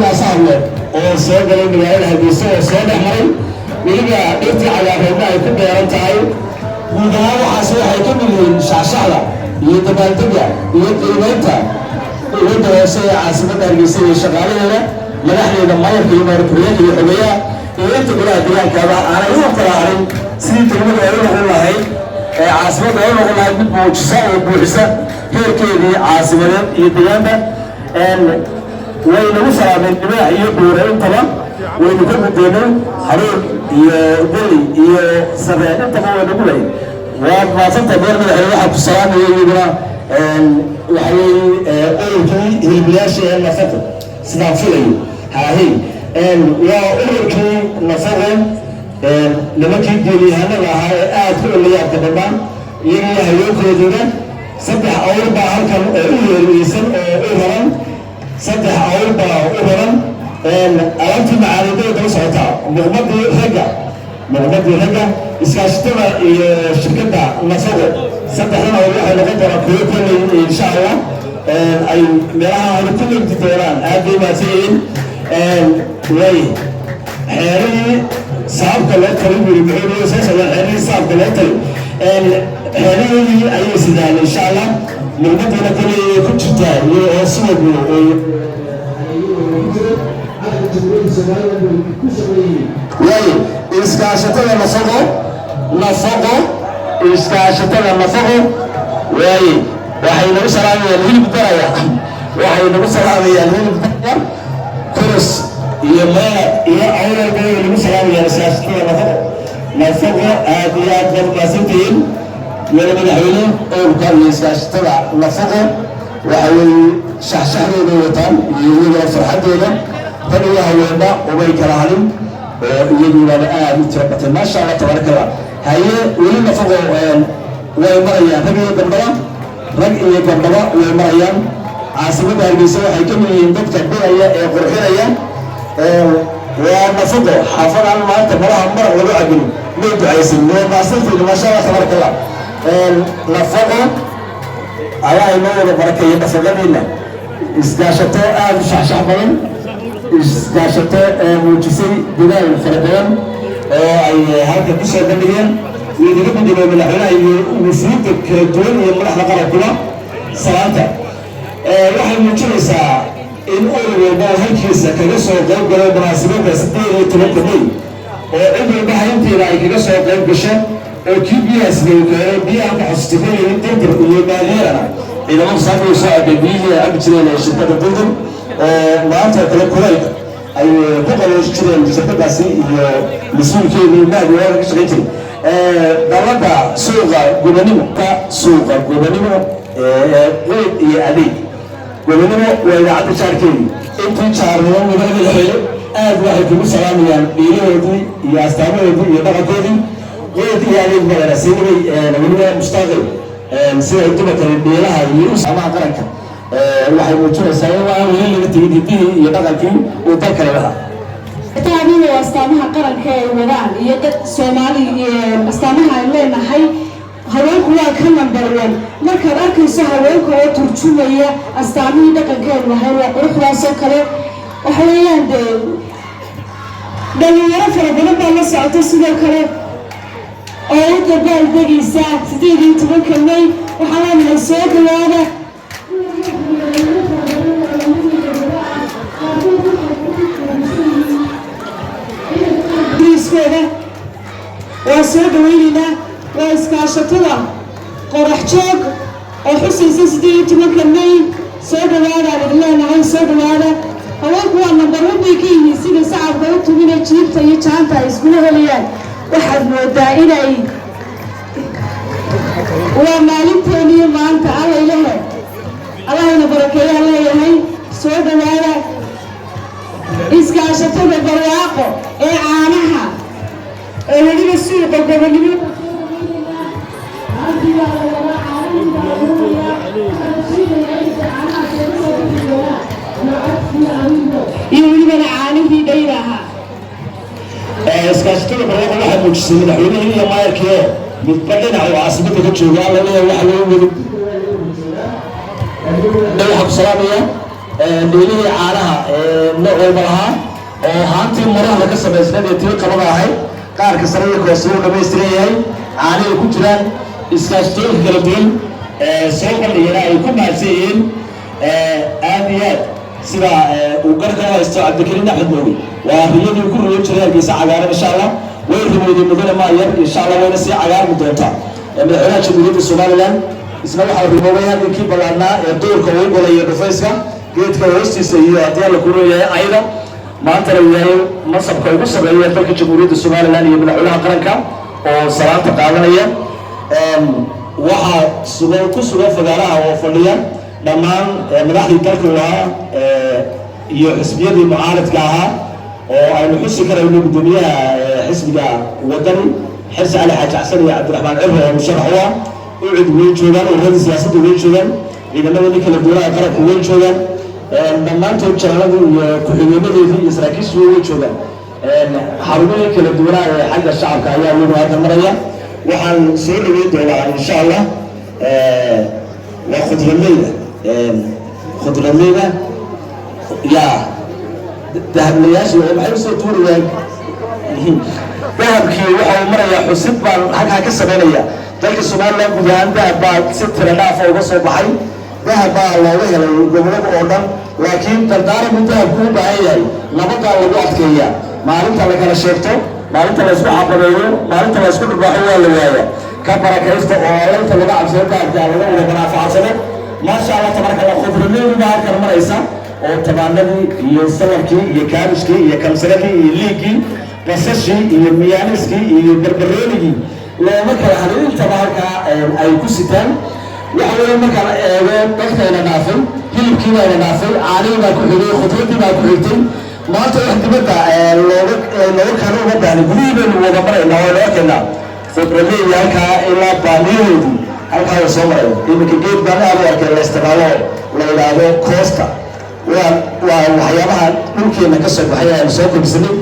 ما صار وصار قالوا لي هذا بيسوي صار حري ويبقى يرجع على هنا يكون بيرتاح وده حاسس هيكون من شعشعة يتبادل يتبادل وده شيء عاصمة الرئيسية شغالة مدحنا لما يركي مركبية الحمية وأنت كلها كلها كذا أنا يوم كلاه سيد تقول أيوة والله هي عاصمة أيوة والله بموجسة وبوجسة هي كذي عاصمة يدينا وين وصل من جميع يبورين طبعا وين كل الدين حريق يدلي يسبعين طبعا ونقولي وما صرت بين الواحد السلام يجينا وحي أوركي البلاشة النفط سنافلي هاي وأوركي نفطهم لما كيجي هنا وهاي آخر اللي يعتبرنا يجي هيوم كذا سبح أول بعهر كم يسمى أوران سبح أول بعهر ألمت معارضة دوسعتها مغمد رجع إسكاشتنا الشركة نفطه سبحنا والله لقد ركوبكم إن شاء الله أي مراها كل التطوران هذه ما سين وي حيري صعب كلا تريد يبيعون أساسا حيري صعب كلا تريد حيري أي سدال إن شاء الله نقدر نقول كل شيء يسوق وي إسكاشتنا نفطه إسكاشتنا نفطه وي waxay nagu salaamiyeen hilib daraya waxay nagu salaamiyeen hilib daraya kurs iyo meel iyo awal bay nagu salaamiyeen siyaasada nafaqo aad iyo aad baad maasantiin wada madaxweyne oo ka siyaasada nafaqo waxay shaxshaxdeeda wataan iyo farxadeeda tan iyo haweenba way kala halin iyaguna aad u tirabtay ma sha Allah tabaaraka haye weli nafaqo way marayaan ragii gabdhaha rag iyo gabdhaba way marayaan caasimada hargeysa waxay ka mid yihiin dadka dhiraya ee qurxinaya waa nafaqo xaafadaan maanta malaha maraq lagu cabin may ducaysan waa maasanteeda maasha Allah tabaaraka nafaqo ayaa inoo wada barakeeya nafaqadiina isgaashato aad u shaxshax badan isgaashato muujisay dadaal fara badan oo ay halka ku soo bandhigeen ويدرك من دون الحلا يفيد كدول يملح لقرا كلا سلامته واحد من كنيسة إن أول ما هالكنيسة كنيسة قلب قلب مناسبة بس تيجي تلقني وعند بحين تلاقي كنيسة قلب بشر وكيف بيسمي بيا عم حستفيد من تقدر يبقى غيرنا إذا ما صار يساعد بيجي أبتدي للشركة تقدر ما أنت تلقى أي بقى يشتري الشركة بس مسؤول كذي ما بيورك شغلتي دولة سوق جبنيمو كسوق جبنيمو يعني جبنيمو وإذا عاد شاركين أنت شاركون وبعد الحين أهل واحد في مسلم يعني بيجي يستعمل يدخل كذي ويدي يعني مثلا سيني لما مشتغل سير تبقى بيلاها يوس أما قرنك واحد موجود سيوا ويلي تيجي يدخل كذي وتذكر لها taabina astaamaha qaranka ee wadaan iyo dad Soomaali astaamaha ay leeyahay haweenku waa ka number 1 marka arkayso haweenku oo turjumaya astaamihii dhaqankeeda waxay waa quruxdaas oo kale waxayaan dhalinyaro fara badan baa la socota sidoo kale oo dabaal degaysa 18 May waxaan la soo dhawaada وسود ويلنا وإسكاشتنا قرح شوك وحسن سيدي تمكنني سود هذا بالله نعم سود هذا هو نمبر 1 بيكيني سيدي ساعة دوت من الجيب تيجي شانتا يسكنها ليان واحد مودا إلي ومالك تاني ما أنت على إله الله ينبرك يا الله يهي سود هذا إسكاشتنا برياقو إعانها هذه السوق الجبلية يقول من عاني في ديرها اسكاشتنا بريق واحد مجسم الحين هي ما يركيه بتبدل على عاصمتك تشوف الله ليه واحد يقول ده حب سلامية ديني عالها نوع بلها وهانتي مرة لك سبعين يتيو قبضة هاي قارك سرية كوسو لما يستريه عالي كتيران إسكاشتين كلبين سوق اللي هنا يكون معسين آبيات سبا وقرقها يستوى عبد الكريم أحمد نوري وهريين يكون يجري في ساعة عقارب إن شاء الله ويرمي دي مدينة ما ير إن شاء الله وينسي عقارب مدينة من هنا شمولين الصومال الآن اسمه حرب الموبايل يمكن بلعنا الدور كوي ولا يرفيسك جيت كويستي سيئة ديال الكروية أيضا ما أنت لو يهي مصب كوي مصب هي تلك جمهورية الصومال الآن يمنع لها قرنك وصلاة قانونية waxa suuq ku sugan fagaaraha oo fadhiya dhamaan madaxdii dalka lahaa iyo xisbiyadii mucaaradka ahaa oo aynu xusi karayno gudoomiyaha xisbiga wadani xirsi cali xaaji xasan iyo cabdiraxmaan cirre oo musharaxa u cid weyn joogaan oo raadis siyaasadda weyn joogaan ciidamada kala duwanaa qaranka weyn joogaan dhammaantood janaaladu iyo ku-xigeenadeedii iyo saraakiishu weyn joogaan xarumaha kala duwanaa ee xagga shacabka ayaa lagu hadda maraya waxaan soo dhaweyn doonaa insha allah waa khudradleyda yaa dahablayaashii maxay usoo tuurayaan dahabkii waxa uu marayaa xusid baan halkaa ka samaynaya dalka somaliland guud ahaan dahab baa si tira dhaafa uga soo baxay dahab baa looga helay gobolada oo dhan laakiin dardaaranku dahabku u baahan yahay nabadaa lagu adkeeyaa maalinta la kala sheegto maalinta la isku xabadeeyo maalinta la isku dhibaaxo waa la waaya ka barakaysta oo lanta laga cabsado dahabka laga wada manaafacadsado maasha allah tabaraka allah khudradleedu baa halkan maraysa oo tabaanadii iyo sawarkii iyo kaabishkii iyo kamsaradii iyo liigii basashii iyo miyaaniskii iyo barbaroonigii looma kala hadin intaba halkaa ay ku sitaan waxa weeye marka la eego dadkayna dhaafay hilibkii bayna dhaafay caanihii baa ku xigay khudradii baa ku xigtay maanta wax dibadda looga kala uma baahna gudihii baynu wada maraynaa oo loo keenaa khudradleedii halkaa ilaa baaniyahoodii halkaa way soo maraya iminka geed baan aad u arkay la isticmaalo la yidhaahdo koosta waa waxyaabaha dhulkeena ka soo baxay aynu soo kobsanay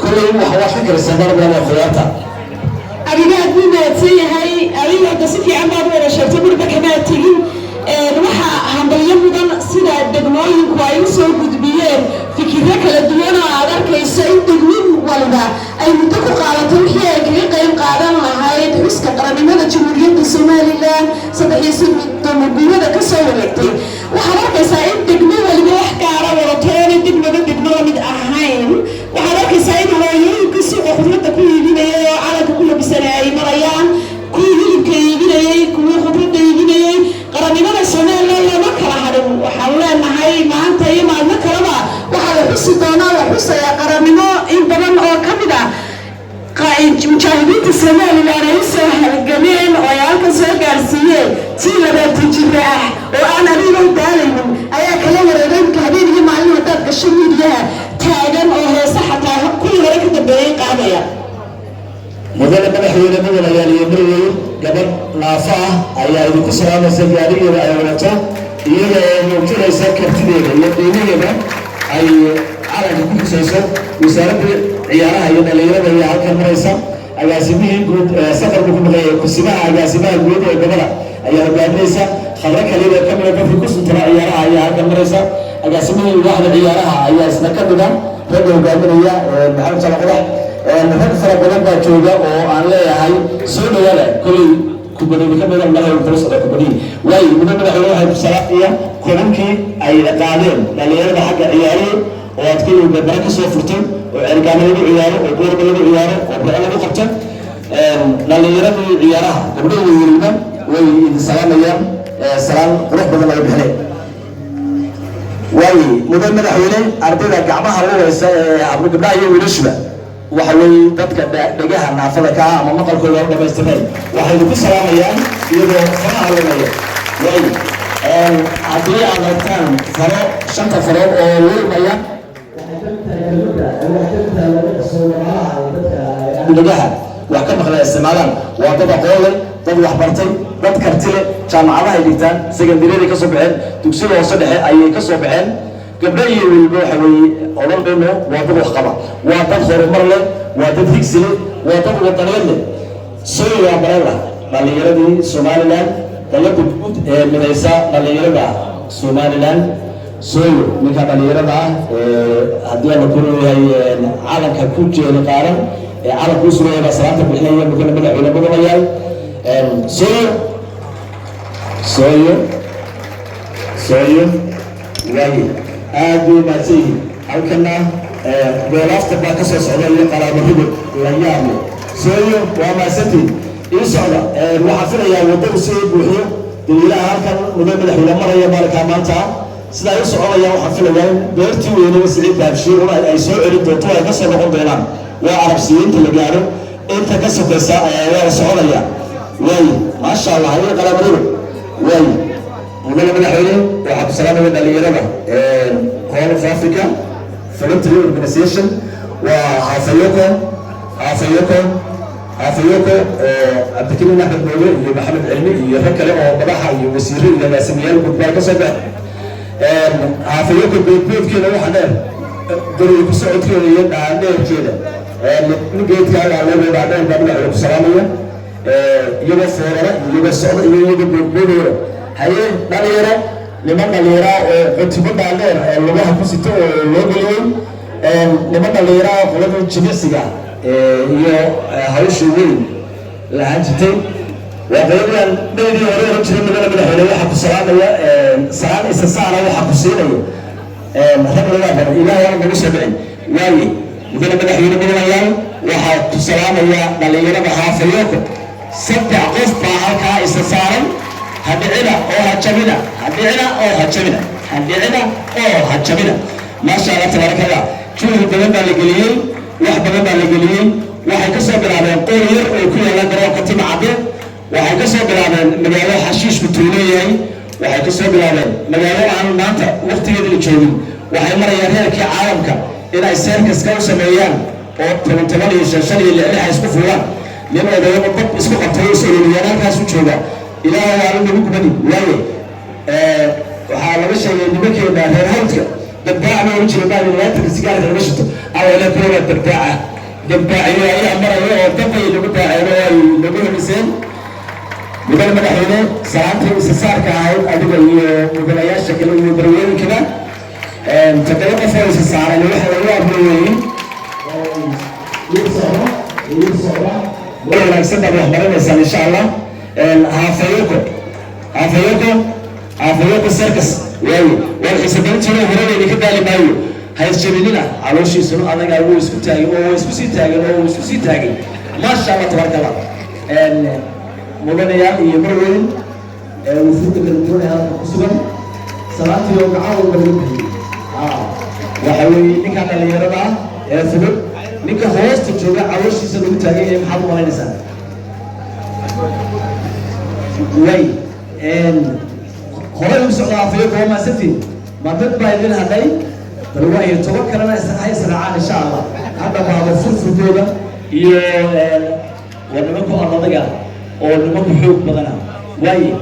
kolley waxa ka kala samarnaa ee khudaarta adiga aad buu mahadsan yahay adiga hadda si fiican baad wada sheegtay guriga kamaa tegin waxa hambalyo mudan sida degmooyinku ay u soo gudbiyeen fikirro kala duwan oo aad arkayso in degmin walba ay muddo ku qaadatay wixii ay kaga qayb qaadan lahayd xuska qarannimada jamhuuriyadda somaliland 3 guurada ka soo wareegtay waxaad arkaysaa in degmo waliba wax gaara wadatoona degmada mid ahayn waxaad arkaysaa in hooyooyinka suuqa khudradda ku iibinayay oo calanka ku labisana ay marayaan kuwii hilibka iibinayay kuwii khudradda iibinayay qarannimada somaliland lama kala hadhin waxaan leenahay maanta iyo maalmo kaleba waxaa la xusi doonaa la xusayaa qarannimo in badan oo ka mid ah mujaahidiinta somaliland ay usoo halgameen oo ay halkan soo gaarsiiyeen tii 20 jir ah oo aan adiga u daalaynin ayaa kala wareegay habeen iyo maalin wadaad gasho midiyaha taagan oo heesa xataa kulli hore ka dambeeyay qaadaya mudane madaxweyne mudan ayaa liyamariyey gabadh naafa ah ayaa idinku salaamaysa gaarigeeda ay wadato iyada oo muujinaysa kartideeda iyo qiimaheeda ay calanka ku xusayso wasaaradda ciyaaraha iyo dhalinyarada ayaa halkan maraysa agaasimihii guud safarka ku maqeeya kusimaha agaasimaha guud ee gobolada ayaa hogaaminaysa khadra kaliya ka mid ah dadkii ku suntara ciyaaraha ayaa halkan maraysa agaasimihii waaxda ciyaaraha ayaa isna ka mid ah ragga hogaaminaya maxamed salaqada rag fara badan baa jooga oo aan leeyahay soo dhawaada kolley kubadooda ka midan malaha kula socda kubadii waayo muddo madaxweyne waxay ku salaaqaya kulankii ay qaadeen dhalinyarada xagga ciyaarihii oo aad keliya badbara ka soo furtay oo cergaamo lagu ciyaaro oo boorba lagu ciyaaro oo bixo lagu qabto dhalinyaradii ciyaaraha gabdhaha weyelina way idin salaamayaan salaan qurux badan laga bixinay waayo muddo madaxweyne ardayda gacmaha luwaysa ee gabdhaha iyo wiilashuba waxa weeye dadka dhegaha naafada ka ah ama maqalkooda u dhamaystirnay waxay ku salaamayaan iyadoo faraha lumaya waayo haddii aad aragtaan faro 5 farood oo lumaya dhegaha wax ka maqla isticmaalaan waa dad aqoon leh dad wax bartay dad karti leh jaamacadaha ay dhigtaan secondaryada ka soo baxeen dugsiga hoose dhexe ayay ka soo baxeen gabdho iyo wiilba waxa weeye odhan dhayno waa dad wax qaba waa dad horumar leh waa dad higsi leh waa dad wadaneed leh soo yaa barela dhalinyaradii somaliland dalada guud ee midaysa dhalinyarada somaliland sooyo ninka dhalinyarada ah haddii aan ku leeyahay calanka ku jeeda qaaran calanka u sugaya salaanta bixinaya midna madaxweyne mudanayaal sooyo waaye aad buu maasay halkana beelaafta baa ka soo socda iyo qalaabo hubud la yaab leh sooyo waa maasati ii socda waxaan filayaa wadada si buuxiyo dawladaha halkan madaxweyne maraya maalinka maanta sida ay u soconayaan waxaan filayaa beertii weynaba Siciid Daabshiir ay soo celin doonto ay ka soo noqon doonaan waa arabsiyiinta la gaaro inta ka sokaysa ayaa soconaya waaye maasha Allah ay qalaabo waaye madaxweyne waxaa ku salaamaya dhalinyarada Horn of Africa Voluntary Organization وحافيوكو عبدالكريم أحمد مولوي ومحمد علمي يركل ومدحة ومسيرين إلى سميال وكبار كسبة حافيوكو بيت كده وحنا دري بسعود كده يدعى نير كده نجيت كده على اللي بعدين قبل على السلامية يبقى فورا يبقى السعود يبقى بيدور هاي ناليرة لمن ناليرة عتبة نالير اللي هو حفظته لوجلين لمن ناليرة قلنا جنسية iyo hawsha weyn la hajtay wadaydan meedii hore u jiray madaxweyne waxa ku salaamaya salaan isa saara waxa ku siinayo ragga ilaahay nagu sabay waayi madaxweyne madaxweyne waxa ku salaamaya dhalinyarada Xaafayoko saddex qof baa halkaa isa saaran hadicina oo hajabina maasha Allah tabarakallah jooga badan baa la geliyay wax badan baa la geliyay waxay ka soo bilaabeen qoor yar oo ku yaala garoonka Timcade waxay ka soo bilaabeen magaalo xashiish ku tuuleeyay waxay ka soo bilaabeen magaalo aan maanta waqtigeeda la joogin waxay marayaan heerkii caalamka inay circus ka sameeyaan oo toban iyo shan iyo lix isku fuulaan nin odayo dad isku qabtay Soomaaliya halkaas u jooga ilaahay waa lagu kubadi waaye waxaa laga sheegay nimankeena reer hawdka دباع ما يجي بعد الوقت السجارة المشط أو لا كلمة دباعة دباعية أي أمر أو دباع اللي بدها اللي بدها مثال بدل ما نحن ساعات سعر كهاي أدوبة بدل أيش شكل مبروين كذا تكلم فوق السعر اللي واحد يروح مبروين يوصل ولا نسمع الأخبار بس إن شاء الله عافيوكو سيركس واي والحسابين ترى هرب اللي كده اللي بايو هاي الشبيلنا على وش يسون أنا قاعد هو يسكتاعي ما شاء الله تبارك الله مبنيات يمرون وفوق الدكتور هذا خصوصا صلاة يوم عاون بالنبي وحوي نكان اللي يربع سبب نك هوس تجوا على وش يسون تاعي محمد ما ينسى واي هو يمسك عافية وما ستي ما تبقى يدين هذي بالرواية توكل أنا سرعان إن شاء الله هذا ما مفروض في الدولة ونمكو أرضية أو نمكو حوق بدنا واي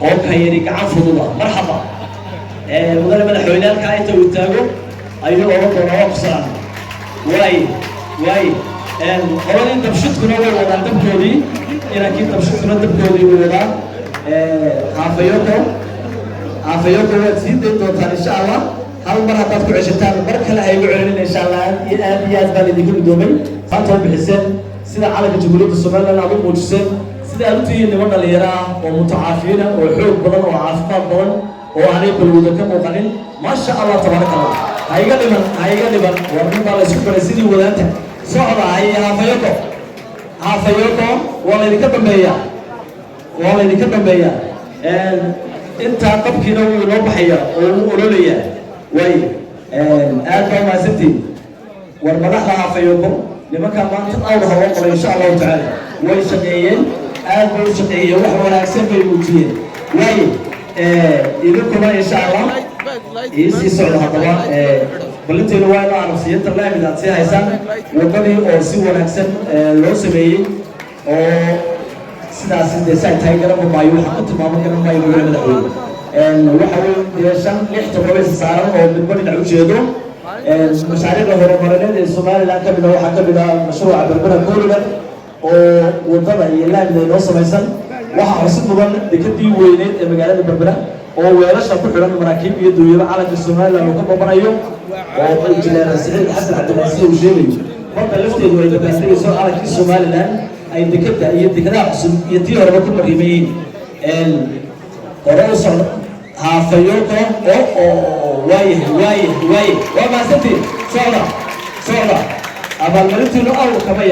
أو كيريك عفو الله مرحبا مدرب الحوينات كايتو وتاجو أيوة أوروبا رواب سلام واي أولا أنت بشتكنا ولا أنت بكودي إن أكيد بشتكنا أنت بكودي ولا عافيوكو وتزيد دوتان إن شاء الله هل مرة تذكر عشتان بركة لها يقعلن إن شاء الله الآبيات بالي يقول دومي فانتهم بحسين سيدا على جمهورية الصومال لنا أبو موجسين سيدا أنتي اللي مرنا اللي يراه ومتعافين وحوق بدن وعافات بدن وعنيق الوذكم وقنين ما شاء الله تبارك الله هاي قلبا ورمين بالله سكر سيدي وذانته صعبة هاي عافيوكو والله اللي كتب بيا والله اللي كتب بيا أنت قبكنا ونوبحيا ولوليا وي أنا ما ستي والمدح لها فيكم لما كان ما تطاوها وقل إن شاء الله تعالى وي شقيين أنا شقيين وحونا أكسر في الموتين وي إذنكم إن شاء الله يسعد هذا بلنتي رواية عربية الله من ذاتها إنسان وقالي أو سوى أكسر لو سمي أو sidaas deesay taageero maayo waxa ku tilmaamo inuu maayo madaxweyne waxa uu yeeshan 6 todobaad saaran oo midba dhinac u jeedo mashaariicda horumarineed ee Soomaaliland ka mid ah waxa ka mid ah mashruuca berbera kooriga oo wadada iyo laamida loo sameeysan waxa cusub mudan dekadii weyneed ee magaalada berbera oo weelasha ku xiran maraakiib iyo duunyada calanka Soomaaliland oo ka babanayo oo injineer Saciid Xasan Cabdilaaziz uu sheegay marka lafteedu ay dadkaasoo calanka Soomaaliland ay dekada iyo dekadaha cusub iyo tii hore ku marimayeen قرار صعد هافيوكا أو واي وما ستي صعدة أبى الملك إنه أو كمان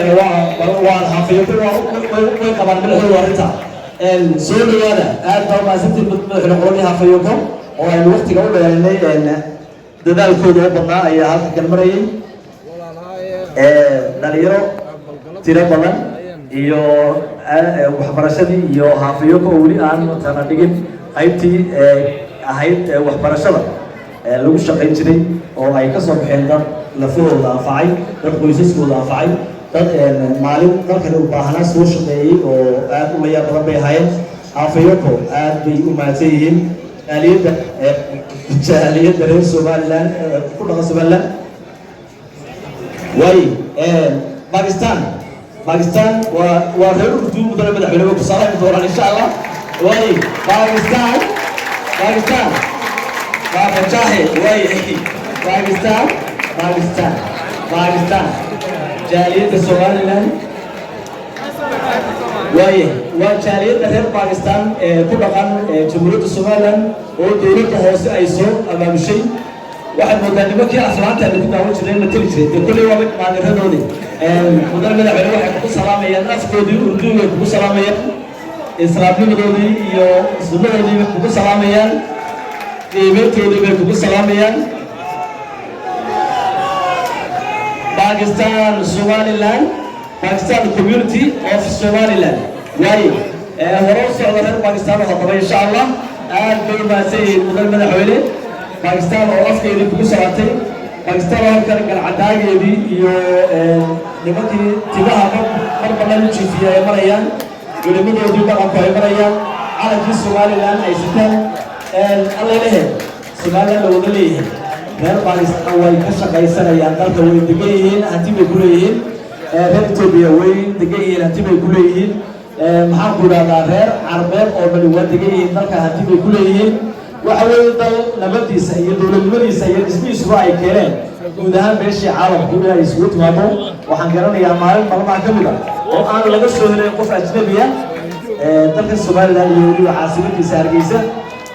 هافيوكا وكمان من هو ورثة الزول هذا هذا ما ستي إحنا قلنا هافيوكا والوقت قبل يعني ده الكود بنا أي هذا كلمرين دليرو تيرا بنا iyo waxbarashadii iyo haafiyoka wali aan tana dhigin qaybtii ahayd waxbarashada lagu shaqeyn jiray oo ay ka soo baxeen dad lafahooda anfacay dad qoysaskooda anfacay dad maalin dalkan u baahnaa soo shaqeeyay oo aad u layaab badan bay ahaayeen haafiyoko aad bay u mahadsan yihiin jaaliyadda reer Somaliland ku dhaqan Somaliland way باكستان وغيره بدون مدرب مدحونه بصراحة بدوران إن شاء الله وي باكستان باكستان جالية سوماليلاند وي وجالية غير باكستان كل مكان جمهورية سوماليلاند ودولة هوسة أيسو أمام شيء واحد مدرب كي أصلاً تبدي تعمل شيء نتيجة كل يوم ما نرهنوني مدرب مدحونه واحد كل سلامية الناس كودي أردوه كل سلامية إسرائيل مدودي يو سوداني كل سلامية إيميل كودي كل سلامية باكستان Somaliland Pakistan community of Somaliland يعني ورئيس على باكستان وخطبه إن شاء الله بما سيد مدرب مدحونه باكستان وأفكار اللي كل سنتين باكستان وهكذا كان عداية دي يو نبتي تباها مرة نمشي فيها مريان ولمن يودي بقى في مريان على جنس Somaliland أي ستان الله له Somaliland لو ذليه غير باكستان أول كشة كيسنا يانتر كوي دقيقين أنتي بكليين غير توبيا وين دقيقين أنتي بكليين محاكو هذا غير عربية أو بلوات دقيقين ذلك أنتي بكليين وحاول نبدي سيد ولمن سيد اسمه سواء كيران ودهان بيشي عالم كلها يسوي تمامه وحنقرنا يا مال ما كمله وأنا لقيت شغل قف أجنبية تلك Somaliland يقولوا عاصمة سارجيسة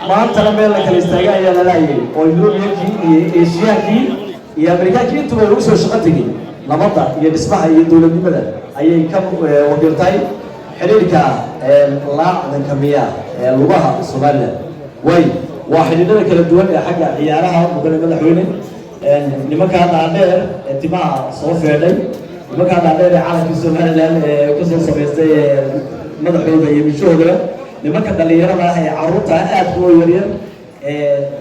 ما ترى بين لك الاستعجال يا لا ويقولوا يجي إيشيا كي يا أمريكا كي تبغى روسيا شقتكي لمطة يدسمها يدول بمدة أي كم وقرتاي حريرك لا ذكمية لغها Somaliland وي واحد يدرك الدول حاجة عيارها مقبل مدحونه لما كان عندنا اجتماع صوفي علي لما كان عندنا عالم Somaliland كسر سبيستي مدحونه يمشوه لما كان اللي يرى هي عروضها أدخل يرير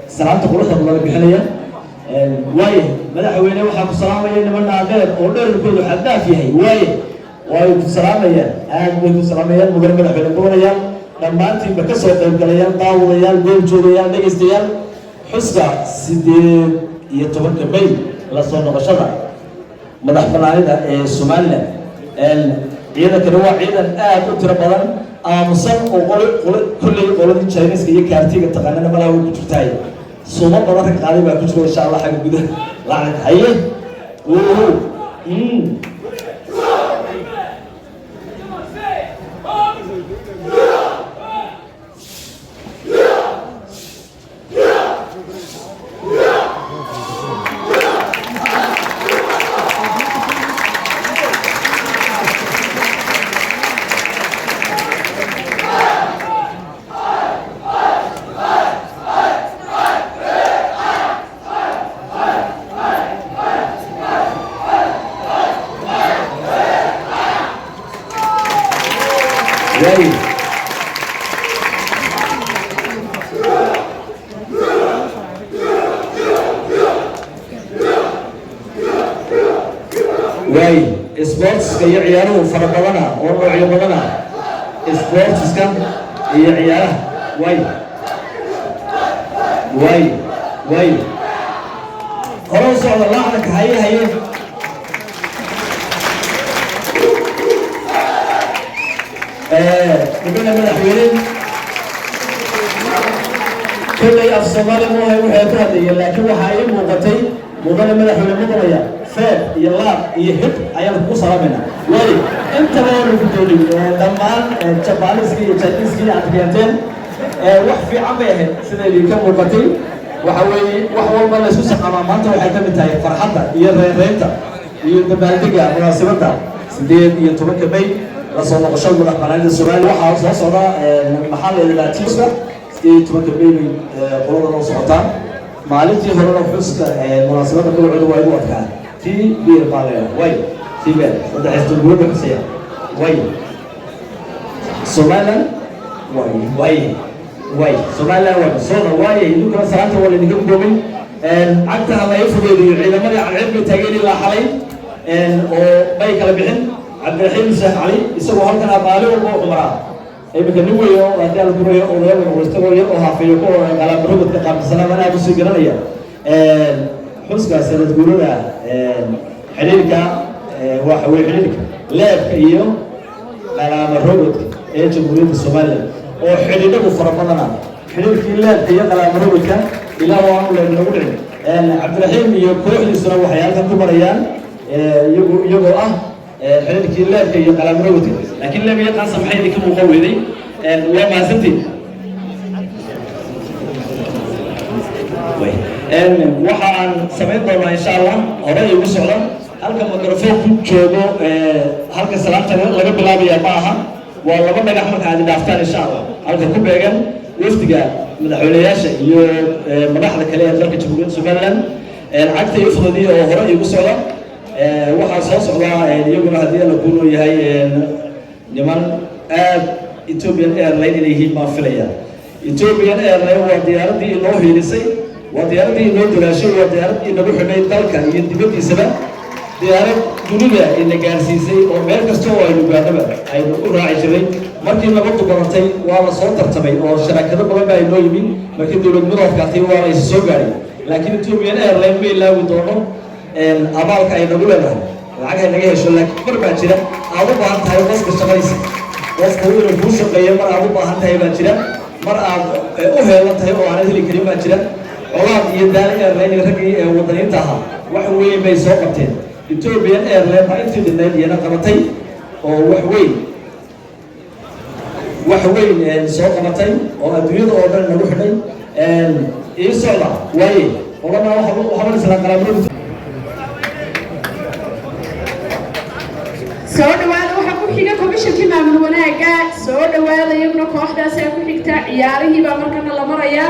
سلامة قلتها الله بحنية واي مدحونه وحق سلامة لما عندنا أولر كل حدا فيه واي سلامة أدخل سلامة مقبل مدحونه بوريا لما أنت بكسر الجليان طاوليان بين جوليان نجستيان حسكا سيدين يتوقع بين لا صار نقشرة مدح بلادنا Somaliland إذا كانوا عيدا أكثر بدن مصر وقول كل Chinese كي كارتيك تقننا ما له كتير صوما بدن غالبا كتير إن شاء الله حاجة كده لعنة هاي سبورتس كي يعيارو فرقنا أو عيوبنا سبورتس كم يعياره واي خلاص على الله عنك هي نبينا من الحوالين كل الصومالي مو هي وحياتها لكن وحايم وقتي مدن مدحونا مدنيا فات يلا يهب أيام كوسا ربنا وي أنت ما في الدولي لما تشابالسكي تشاتيسكي عتبيانتين وحفي عميه سنة اللي كم وقتي وحول ما لسوس أمامته وحيتم تاي فرحته يرينتا يدبالدقة مناسبتها سديد يتوقع بي رسول الله صلى الله عليه وسلم وحاول صدا محل الاتيسا سديد توقع بي قلوب الصوتان maalintii horena xuska munaasabada magacooda waa igu adkaa tii biir baaleya way tii beer saddexda gurada xusaya way Somaliland way Somaliland way soo way idinkuna salaanta wala idinka goobay cagta la ifudeeyo ciidamada cadceed taageeri la xalay oo bay kala bixin Cabdiraxiim Sheekh Ali isagoo halkan abaale oo umraa ay midna weeyo hadii la gurayo oo la weysto oo haafiyo ko qalab robot ka qabsan ana aad soo garanaya xuska sanad gurada xiriirka waxa weey xiriirka leebka iyo qalab robot ee Jamhuuriyadda Soomaaliya oo xiriirada farabadan xiriirkii leebka iyo qalab robotka ilaa waa lagu dhigay Cabdiraxiim iyo kooxdiisuna waxay halkan ku marayaan iyagoo ah xiriirkii leebka iyo qalab robotka laakiin leeb iyo qaas maxay ka muuqawday وما سنتي waxaan sameyn doonaa insha Allah hore ugu socdo halka mikrofoonku joogo halka salaanta laga bilaabayo ma aha waa laba dhagax marka aad dhaaftaan insha Allah halka ku beegan wafdiga madaxweynayaasha iyo madaxda kale ee dalka Jamhuuriyadda Soomaaliland cagta iyo fududii oo hore ugu socdo waxa soo socda iyaguna hadii la kuulo yahay niman aad Ethiopian Airlines inay ma filaya Ethiopian Airlines waa diyaaradii loo helisay waa diyaaradii loo dalaashay waa diyaaradii lagu xidhay dalka iyo dibadiisaba diyaarad dunida in gaarsiisay oo meel kasta oo ay lugaadaba ay u raaci jiray markii lagu dubartay waa la soo tartamay oo shirkado badan ay loo yimid markii dawladnimada afkaatay waa ay soo gaaray laakiin Ethiopian Airlines ma ilaawi doono abaalka ay nagu leedahay lacag ay naga hesho laakiin barbaa jira aad u baahan tahay qoska shaqaysi qofku inuu ku shaqeeyo mar aad u baahan tahay baa jira mar aad u heelan tahay oo aan heli karin baa jira colaad iyo daal Airlines ragii ee wadaniinta ahaa wax weyn bay soo qabteen Ethiopian Airlines baa intii dhinay iyana qabatay oo wax weyn soo qabatay oo adduunyada oo dhan lagu xidhay iyo socda way qolana waxa isla qalabro soo dhawaada waxa ku xiga komishanka maamul wanaaga soo dhawaada iyaguna kooxdaas ay ku xigta ciyaarihii baa markana la maraya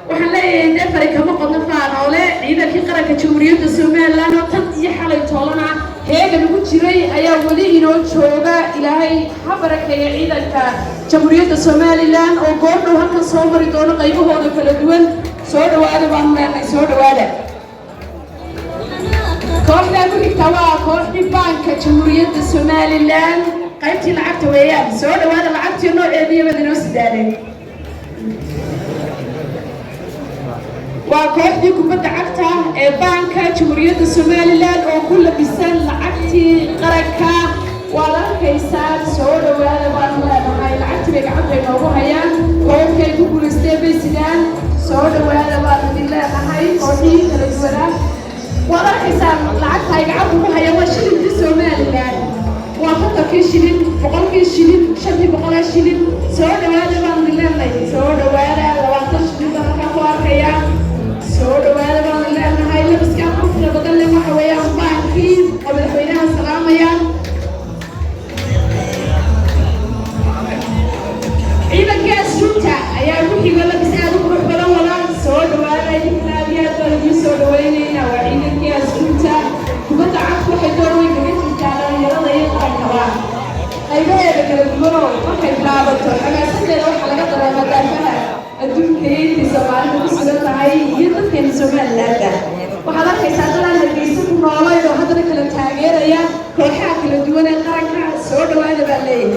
waxaan leeyahay deefari kama qodno faanoole ciidankii qaranka Jamhuuriyadda Soomaaliland oo tan iyo xalay toolana heegan ugu jiray ayaa wali inoo jooga ilaahay ha barakeeyo ciidanka Jamhuuriyadda Soomaaliland oo goobdhow halkan soo mari doono qaybahooda kala duwan soo dhawaada baan leenahay soo dhawaada kooxda ku xigta waa kooxdii banka Jamhuuriyadda Soomaaliland qaybtii lacagta weeyaan soo dhawaada lacagtii nooceedii badinoo sidaadeen waa kooxdii kubadda cagta ee banka Jamhuuriyadda Soomaaliland oo ku labisan lacagtii qaranka waa la arkaysaa soo dhawaada baan leenahay lacagtii bay gacanta inoogu hayaan kooxday ku guulaystay bay sidaan soo dhawaada baan idin leenahay kooxdii kala duwanaa وأنا حساب لعبت هاي قعدت وهي وشيلين في سوماليلاند وأخذت كيشيلين بقول كيشيلين شدي بقول شيلين سود وهذا بان بالله سود وهذا لو أخذت بقى كواركيا سود وهذا بان بالله هاي لبس كان كفر بدل ما حويا وباكين قبل حويناها السلام يا إذا كان سوتا يا روحي ولا بسألك روح بلا ولا سود وهذا يمكن أبيات ولا يسود وينينا وعيد سوتا كنت عارفة حيدوري قلت الجالة يلا يقرأ كمان أيوة كده المرة ما كان لعبته أنا سيد أروح على قدر المدافع أدون كريم في سبعة بسرعة هاي يضل كان سمع لادا وحضرتك يسألنا عن الجيسة كمالة لو حضرتك كلا تاجر يا كل حاجة كلا دونا قرقة سود وهذا بالليل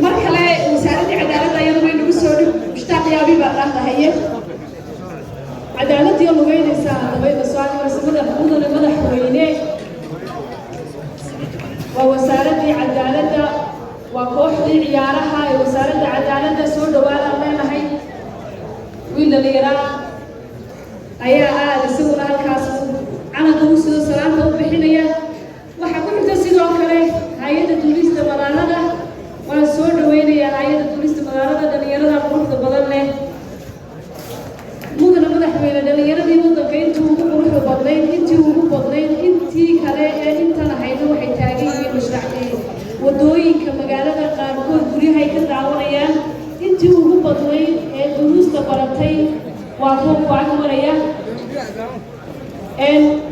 مرحلة مساعدة عدالة أيضا من بسود مشتاق يا بيبا الله هي عدالة يلا وين إنسان وين السؤال بس مدح وينه ووزارة عدالة وكوحدي عيارها وزارة عدالة سود ولا الله هي maraya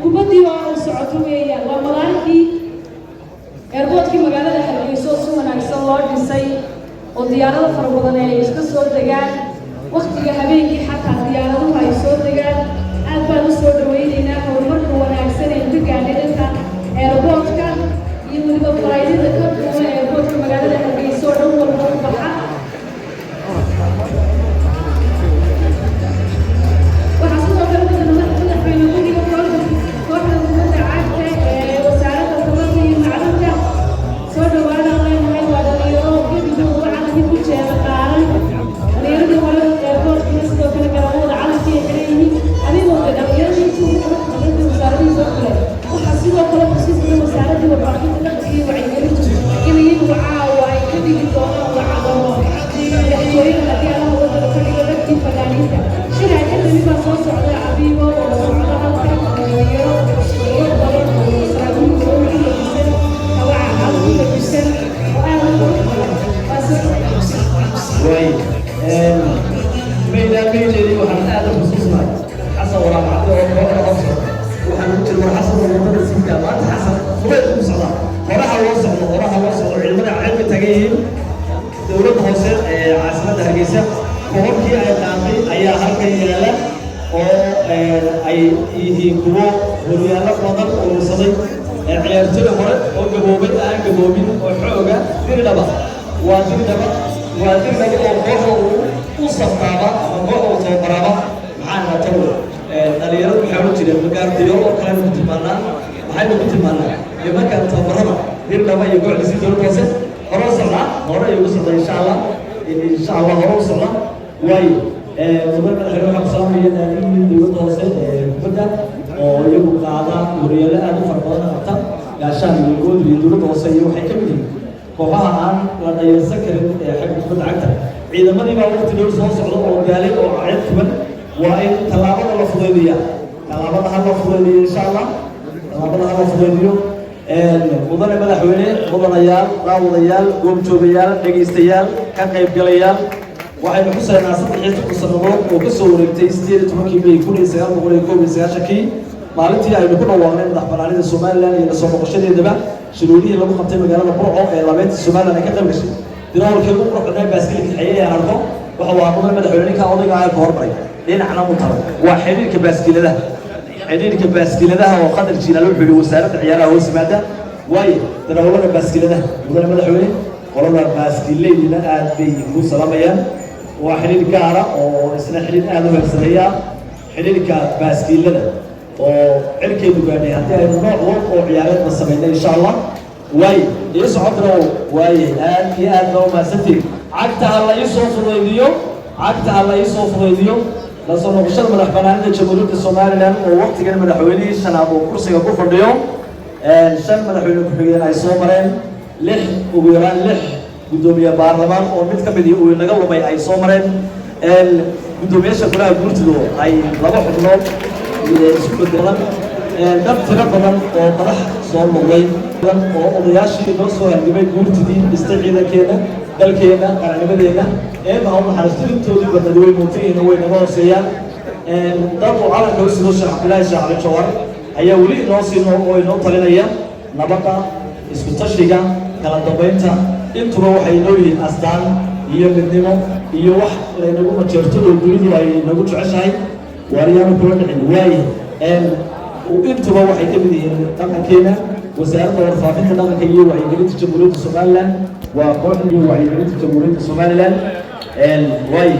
kubaddii oo socoto weeyaan waa magaalkii airportkii magaalada Hargeysa si wanaagsan loo dhisay oo diyaarado fara badan ay iska soo degaan waqtiga habeenkii xataa diyaaraduhu ay soo degaan aad baan u soo dhaweynaynaa horumarka wanaagsan ee ka gaadhay dhanka airportka iyo weliba faraydada ka duwan airportka magaalada Hargeysa oo dhan walba u baxa waxaa sidoo kale madaxweyne guriga kooxda kubadda cagta ee wasaaradda tamarta iyo macdanta soo dhawaada leenahay waa dhalinyaro gebigood calanka ku jeeda qaaran dhalinyarada hore airportkina sidoo kale garoomada calanka ay xiran yihiin adigoo dhalinyarada intuu ku wasaaradii soo kale waxaa sidoo kale xusuusina wasaaradii warbaahinta dhaqanka iyo wacyigelintu in iyagu caawa ay ka dhigi doonaan wacdamo madaxtooyada haddii allaha wadada ka dhigo dadkii fanaaniinta shirca kadami baa soo socda cabiibo oo socda halka dhalinyaro iyo badan oo saraakiil soo labisan hawaca calanku labisan oo aad u qurux badan waa soo way meydaameydii waxaan aad u xusuusnahay xasan waraacado oo kooxda hooso waxaan u jirnaa xasan wadada siinka maanta xasan fuleed u socda horaha loo socdo ciidamada cilmi tagan yihiin dowladda hoose ee caasimadda Hargeysa koobkii ay qaatay ayaa halkan yaala oo ay yihiin kuwo horyaallo badan urursaday ciyaartoy hore oo gaboobay aan gaboobin oo xooga dirdhaba waa dirdhaba oo kooxda u safraaba ama kooxda u tababaraaba maxaa natawo dhalinyaradu waxay u jireen magaardiyo oo kale ku tilmaanaa maxaynu ku tilmaanaa nimankan tababarada dirdhaba iyo kooxdiisi dowladda hoose hore u socda insha Allah hore u socda waayo madaxweyne waxaan ku salaamayaa naadiga dowladda hoose ee kubadda oo iyagu qaada horyaallo aad u fara badan qabta gaashaan iyo good iyo dowladda hoose iyo waxay ka mid yihiin kooxaha aan la dhayalsan karin ee xagga kubadda cagta ciidamadii baa waqti dhow soo socda oo gaalay oo cayad kuban waa in tallaabada la fudeediya tallaabada ha la fudeediyo insha Allah tallaabada ha la fudeediyo mudane madaxweyne mudanayaal daawadayaal goobjoogayaal dhegaystayaal ka qaybgalayaal waxaynu ku saynaa 3 sannadood oo ka soo wareegtay 18 May 1991 maalintii aynu ku dhawaaqnay madaxbannaanida Soomaaliland iyo soo noqoshadeedaba shuruudihii lagu qabtay magaalada Burco ee labeynta Soomaaliland ay ka qayb gashay dirawalkii ugu qorqornay baaskiilka xayay ee arko waxa waa mudane madaxweyne ka odayga ay ka hormaray dhinacna u taray waa xiriirka baaskiiladaha oo qadar jiilal wuxuu yiri wasaaradda ciyaaraha hoos yimaada way darawalada baaskiiladaha mudane madaxweyne qolada baaskiileydina aad bay ku salaamayaan waa xiriir gaara oo isna xiriir aad u heersaneeya xiriirka baaskiilada oo cirkeedu gaadhay haddii aynu nooc walba oo ciyaareed la sameynay insha Allah way iyo socodna way aad iyo aad loo maasantiin cagta la isoo fudaydiyo la soo noqoshada madaxbannaanida jamhuuriyadda Soomaaliland oo waqtigan madaxweynihii shanaad oo kursiga ku fadhiyo shan madaxweyne ku xigeen ay soo mareen ugu yaraan 6 gudoomiye baarlamaan oo mid ka mid ah uu naga lumay ay soo mareen gudoomiyaasha golaha guurtidu ay 2 xubnood isku bedelan dad tiro badan oo madax soo noqday oo odayaashii noo soo halgamay guurtidii dhistay ciidankeena dalkeena qarannimadeena ma aha xariistoodii badnadii muutiina way naga hooseeyaan dad oo calanka u sidoo Sheekh Abdullaahi Shacbi Jawhar ayaa weli inoo inoo talinaya nabadda isku tashiga kala dambeynta intuba waxay inoo yihiin astaan iyo midnimo iyo wax laynagu majeerto oo dunidu ay nagu jeceshahay waariyaan kula dhicin waaye intuba waxay ka mid yihiin dhaqankeena wasaaradda warfaafinta dhaqanka iyo wacyigelinta jamhuuriyadda Soomaaliland waa kooxda iyo wacyigelinta jamhuuriyadda Soomaaliland way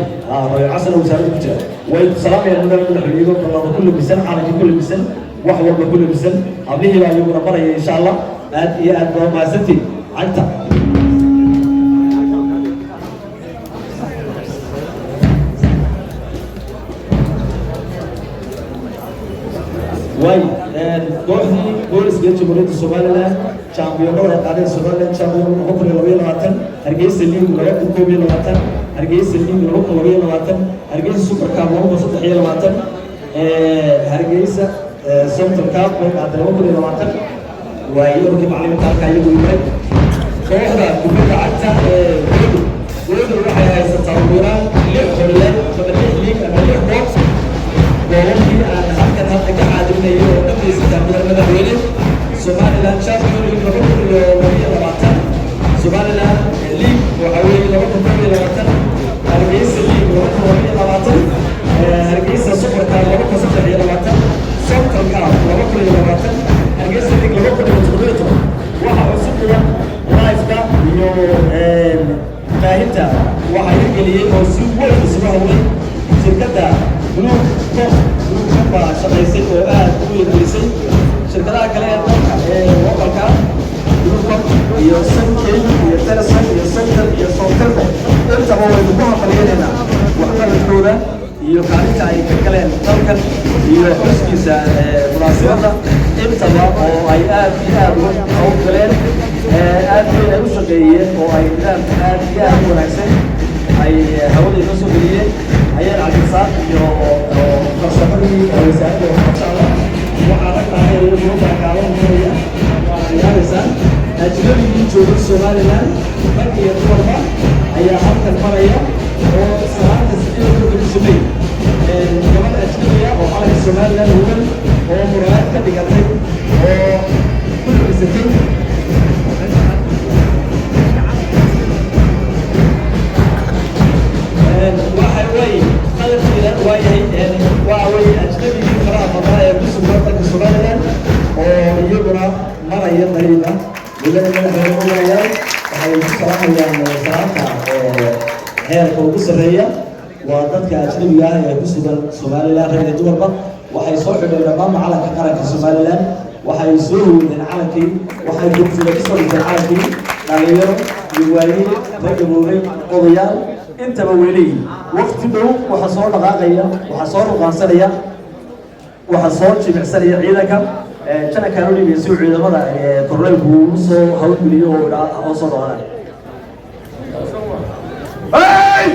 عسل وسارد كتير والسلام يا مدير الحليب والله كل بسنة على كل بسنة واحد والله كل بسنة قبله لا يوم نبرة إن شاء الله أد مع ستي عدت واي كوحدي بوليس جت جمهورية الصوماليلاند شامبيونات قادة الصوماليلاند شامبيون هوكر لوبي لواتن هرجيس اللي لوبي كوبي لواتن هرجيس اللي هوكر لوبي لواتن هرجيس سوبر كاب هوكر صدق حيل لواتن هرجيس سوبر كاب قادة هوكر لواتن ويورك معلم كارك يجوا يبرد كوحدة كوبي عدتا ولد الواحد يستطيعون ليه خلنا فبنيه ليك أنا ليه بوكس koobabkii aan halkan hadda ka caadinayo oo dhammaystiran madaxweyne Somaliland Champions League 2022 Somaliland League waxa weeye 2022 Hargeysa League 2022 Hargeysa Super Cup 2023 Central Cup 2022 Hargeysa League 2023 waxa cusub live-ka iyo faahinta waxa ay geliyay oo si weyn isugu hawlay shirkadda Group baa shaqaysay oo aad u yeelisay shirkadaha kale ee dalka wadanka Group iyo Sunkel iyo Telesom iyo Central iyo Sontelco intaba way ku hambalyeynayna waxqabadkooda iyo kaalinta ay ka galeen dalkan iyo xuskiisa munaasabadda intaba oo ay aad iyo aad uga hawlgaleen aad ay u shaqeeyeen oo ay nidaam aad iyo aad u wanaagsan ay hawada inoo soo geliyeen ayaan cabdisaaq iyo farsamadii wasaaradda waxbarashada waxaa ragtahay inuu baakaabanaya waa ciyaaraysaan ajnabigii jooga Somaliland rag iyo dumarba ayaa halkan maraya oo salaada sidii loo gudbiyay gabadha ajnabiga oo calanka Somaliland huban oo muraad ka dhigatay oo ku dhisatay وعوي أجنبي فرع فضايا بسم الله Somaliland ويجونا مرة يطرينا ولا نحن نقول يا هاي صراحة يعني صراحة هي القصرية وضدك أجنبي يا بسم Somaliland هي الدول وحيصور الإمام على كقرة Somaliland وحيصور من عالكي وحيجوب في الإسرائيل من عالكي غيره يوالي رجل قضيان انت بولي وقت دو وحصور دقاقية وحصور غانسانية وحصور جمعسانية عيدك كان كانوا لي بيسوع عيدا ماذا كورنيل بوصو هول بليو ولا أوصل على هاي